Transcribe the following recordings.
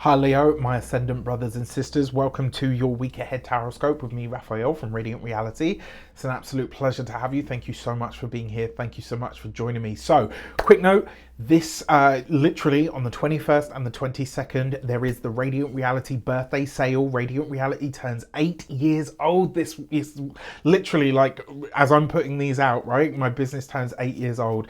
Hi Leo, my ascendant brothers and sisters. Welcome to your week ahead tarot with me, Raphael from Radiant Reality. It's an absolute pleasure to have you. Thank you so much for being here. Thank you so much for joining me. So, quick note, this literally on the 21st and the 22nd, there is the Radiant Reality birthday sale. Radiant Reality turns 8 years old. This is literally like, as I'm putting these out, right? My business turns 8 years old.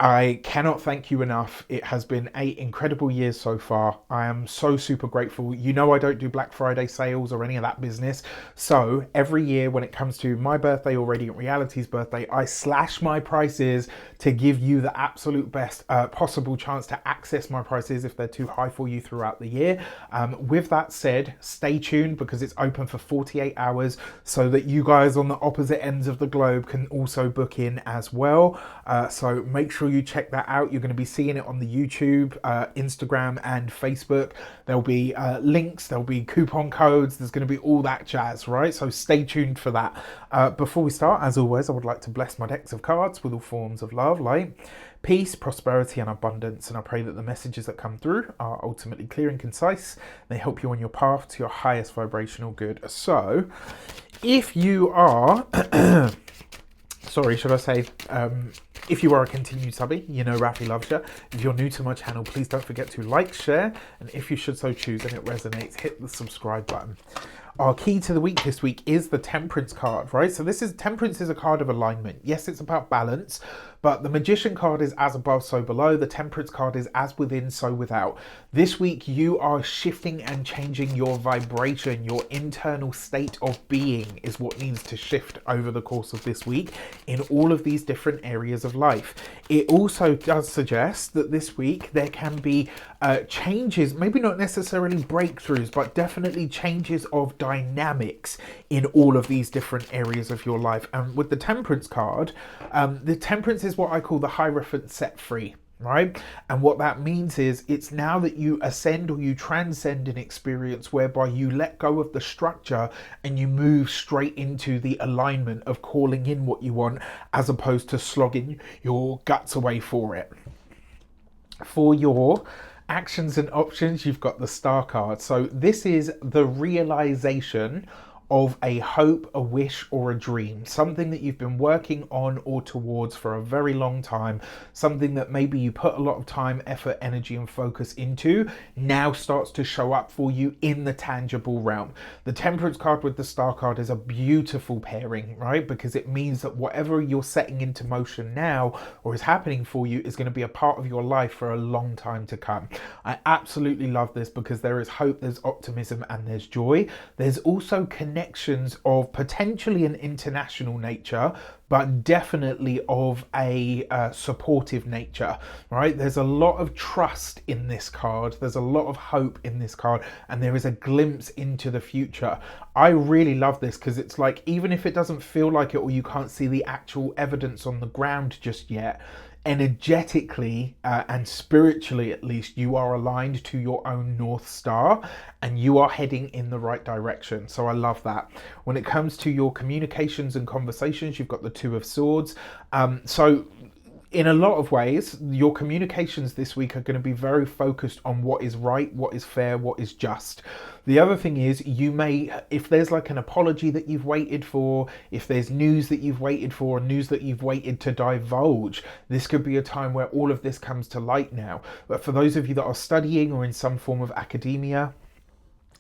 I cannot thank you enough. It has been 8 incredible years so far. I am so super grateful. You know I don't do Black Friday sales or any of that business. So every year when it comes to my birthday or Radiant Reality's birthday, I slash my prices to give you the absolute best possible chance to access my prices if they're too high for you throughout the year. With that said, stay tuned because it's open for 48 hours so that you guys on the opposite ends of the globe can also book in as well. So make sure you check that out. You're going to be seeing it on the YouTube, Instagram and Facebook. There'll be links, there'll be coupon codes, there's going to be all that jazz, right? So stay tuned for that. Before we start, as always, I would like to bless my decks of cards with all forms of love, light, peace, prosperity and abundance. And I pray that the messages that come through are ultimately clear and concise. They help you on your path to your highest vibrational good. So if you are... sorry, should I say, if you are a continued subby, you know Rafi loves you. If you're new to my channel, please don't forget to like, share, and if you should so choose and it resonates, hit the subscribe button. Our key to the week this week is the Temperance card, right? So Temperance is a card of alignment. Yes, it's about balance, but the Magician card is as above, so below. The Temperance card is as within, so without. This week, you are shifting and changing your vibration. Your internal state of being is what needs to shift over the course of this week in all of these different areas of life. It also does suggest that this week there can be changes, maybe not necessarily breakthroughs, but definitely changes of dynamics in all of these different areas of your life. And with the Temperance card, the Temperance is what I call the Hierophant set free, right? And what that means is it's now that you ascend or you transcend an experience whereby you let go of the structure and you move straight into the alignment of calling in what you want as opposed to slogging your guts away for it. For your actions and options, you've got the Star card. So this is the realization of a hope, a wish, or a dream, something that you've been working on or towards for a very long time, something that maybe you put a lot of time, effort, energy, and focus into, now starts to show up for you in the tangible realm. The Temperance card with the Star card is a beautiful pairing, right? Because it means that whatever you're setting into motion now or is happening for you is going to be a part of your life for a long time to come. I absolutely love this because there is hope, there's optimism, and there's joy. There's also connections of potentially an international nature, but definitely of a supportive nature, right? There's a lot of trust in this card. There's a lot of hope in this card, and there is a glimpse into the future. I really love this because it's like, even if it doesn't feel like it or you can't see the actual evidence on the ground just yet, energetically and spiritually at least, you are aligned to your own North Star and you are heading in the right direction. So I love that. When it comes to your communications and conversations, you've got the Two of Swords. So in a lot of ways, your communications this week are going to be very focused on what is right, what is fair, what is just. The other thing is, you may, if there's like an apology that you've waited for, if there's news that you've waited for, news that you've waited to divulge, this could be a time where all of this comes to light now. But for those of you that are studying or in some form of academia,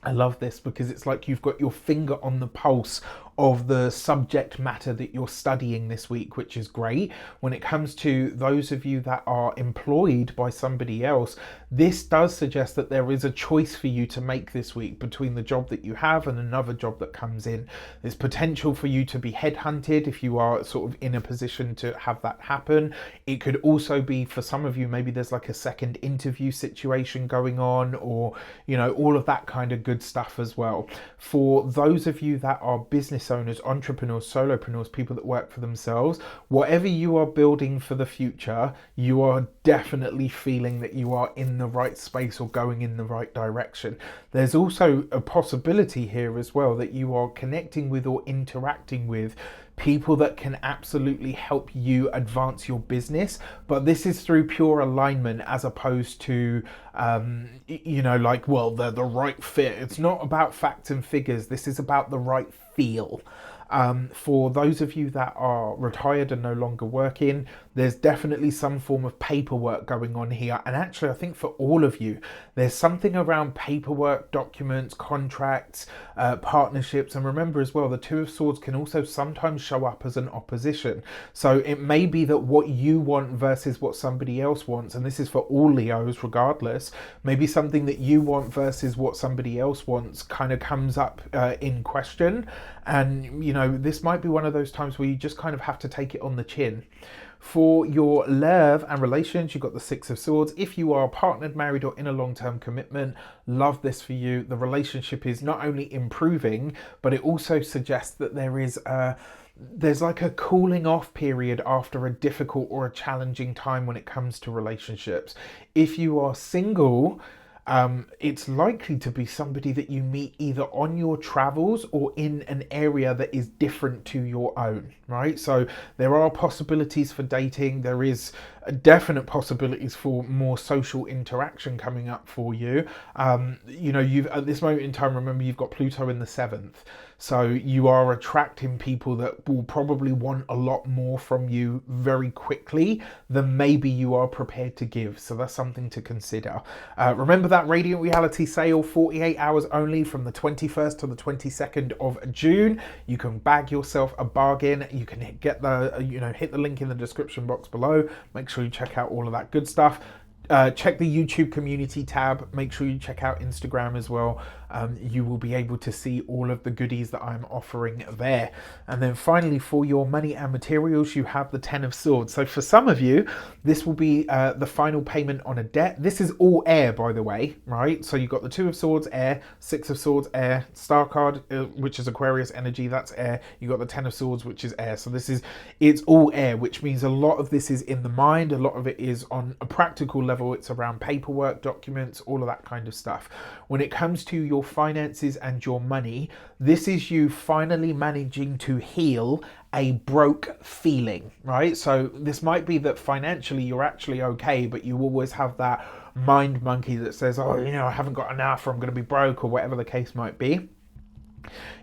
I love this because it's like you've got your finger on the pulse of the subject matter that you're studying this week, which is great. When it comes to those of you that are employed by somebody else, this does suggest that there is a choice for you to make this week between the job that you have and another job that comes in. There's potential for you to be headhunted if you are sort of in a position to have that happen. It could also be, for some of you, maybe there's like a second interview situation going on, or, you know, all of that kind of good stuff as well. For those of you that are business owners, entrepreneurs, solopreneurs, people that work for themselves, whatever you are building for the future, you are definitely feeling that you are in the right space or going in the right direction. There's also a possibility here as well that you are connecting with or interacting with people that can absolutely help you advance your business, but this is through pure alignment as opposed to like, well, they're the right fit. It's not about facts and figures. This is about the right feel. For those of you that are retired and no longer working, there's definitely some form of paperwork going on here. And actually, I think for all of you, there's something around paperwork, documents, contracts, partnerships. And remember as well, the Two of Swords can also sometimes show up as an opposition. So it may be that what you want versus what somebody else wants, and this is for all Leos regardless, maybe something that you want versus what somebody else wants kind of comes up in question. And, this might be one of those times where you just kind of have to take it on the chin. For your love and relations, you've got the Six of Swords. If you are partnered, married, or in a long-term commitment, love this for you. The relationship is not only improving, but it also suggests that there's like a cooling off period after a difficult or a challenging time when it comes to relationships. If you are single, it's likely to be somebody that you meet either on your travels or in an area that is different to your own, right? So there are possibilities for dating. There is definite possibilities for more social interaction coming up for you. You've at this moment in time, remember, you've got Pluto in the 7th. So you are attracting people that will probably want a lot more from you very quickly than maybe you are prepared to give. So that's something to consider. Remember that Radiant Reality sale, 48 hours only, from the 21st to the 22nd of June. You can bag yourself a bargain. You can get hit the link in the description box below. Make sure you check out all of that good stuff. Check the YouTube community tab. Make sure you check out Instagram as well. You will be able to see all of the goodies that I'm offering there. And then finally, for your money and materials, you have the Ten of Swords. So for some of you, this will be the final payment on a debt. This is all air, by the way, right? So you've got the Two of Swords, air, Six of Swords, air, Star card, which is Aquarius energy, that's air. You've got the Ten of Swords, which is air. So it's all air, which means a lot of this is in the mind. A lot of it is on a practical level. It's around paperwork, documents, all of that kind of stuff. When it comes to your finances and your money, this is you finally managing to heal a broke feeling, right? So this might be that financially you're actually okay, but you always have that mind monkey that says, oh, I haven't got enough, or I'm going to be broke, or whatever the case might be.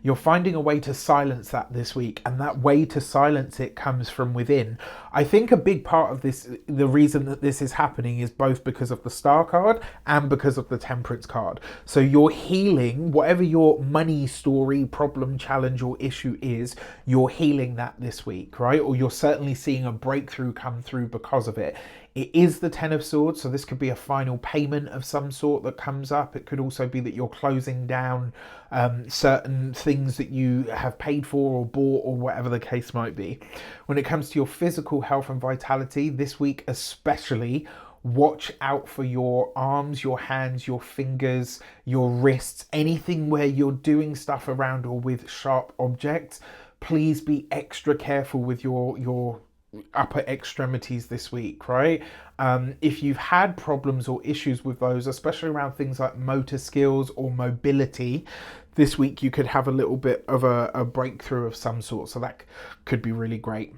You're finding a way to silence that this week, and that way to silence it comes from within. I think a big part of this, the reason that this is happening, is both because of the Star card and because of the Temperance card. So you're healing whatever your money story, problem, challenge, or issue is. You're healing that this week, right? Or you're certainly seeing a breakthrough come through because of it. It is the Ten of Swords, so this could be a final payment of some sort that comes up. It could also be that you're closing down certain things that you have paid for or bought, or whatever the case might be. When it comes to your physical health and vitality, this week especially, watch out for your arms, your hands, your fingers, your wrists, anything where you're doing stuff around or with sharp objects. Please be extra careful with your upper extremities this week, right? If you've had problems or issues with those, especially around things like motor skills or mobility, this week you could have a little bit of a breakthrough of some sort. So that could be really great.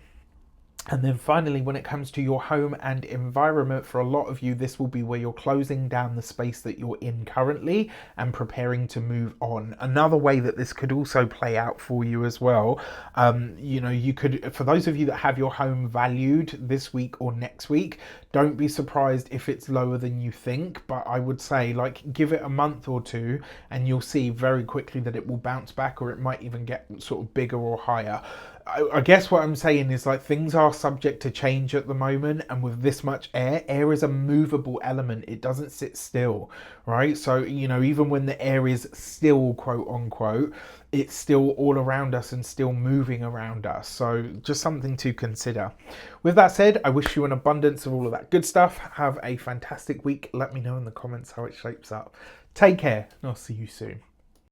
And then finally, when it comes to your home and environment, for a lot of you, this will be where you're closing down the space that you're in currently and preparing to move on. Another way that this could also play out for you as well, you could, for those of you that have your home valued this week or next week, don't be surprised if it's lower than you think. But I would say, give it a month or two and you'll see very quickly that it will bounce back, or it might even get sort of bigger or higher. I guess what I'm saying is, things are subject to change at the moment, and with this much air is a movable element. It doesn't sit still, right? So, even when the air is still, quote unquote, it's still all around us and still moving around us. So just something to consider. With that said, I wish you an abundance of all of that good stuff. Have a fantastic week. Let me know in the comments how it shapes up. Take care, and I'll see you soon.